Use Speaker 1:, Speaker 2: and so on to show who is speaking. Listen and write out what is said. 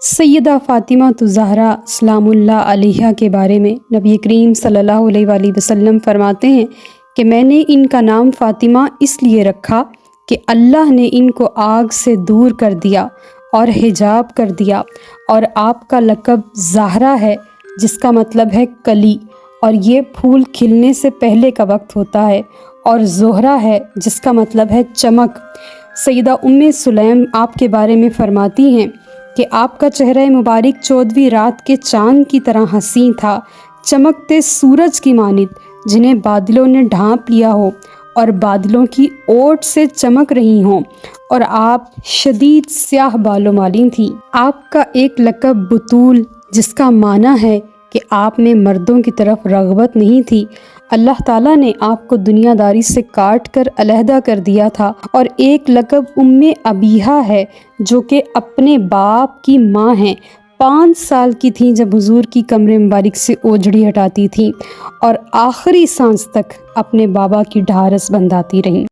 Speaker 1: سیدہ فاطمہ الزہرا سلام اللہ علیہا کے بارے میں نبی کریم صلی اللہ علیہ وآلہ وسلم فرماتے ہیں کہ میں نے ان کا نام فاطمہ اس لیے رکھا کہ اللہ نے ان کو آگ سے دور کر دیا اور حجاب کر دیا، اور آپ کا لقب زہرا ہے جس کا مطلب ہے کلی، اور یہ پھول کھلنے سے پہلے کا وقت ہوتا ہے، اور زہرہ ہے جس کا مطلب ہے چمک۔ سیدہ سلیم آپ کے بارے میں فرماتی ہیں کہ آپ کا چہرہ مبارک 14ویں رات کے چاند کی طرح حسین تھا، چمکتے سورج کی مانند جنہیں بادلوں نے ڈھانپ لیا ہو اور بادلوں کی اوٹ سے چمک رہی ہوں، اور آپ شدید سیاہ بال و بالین تھیں۔ آپ کا ایک لقب بطول جس کا معنی ہے کہ آپ میں مردوں کی طرف رغبت نہیں تھی، اللہ تعالیٰ نے آپ کو دنیا داری سے کاٹ کر علیحدہ کر دیا تھا، اور ایک لقب ابیحہ ہے جو کہ اپنے باپ کی ماں ہیں۔ 5 سال کی تھیں جب حضور کی کمر مبارک سے اوجڑی ہٹاتی تھیں اور آخری سانس تک اپنے بابا کی ڈھارس بندھاتی رہیں۔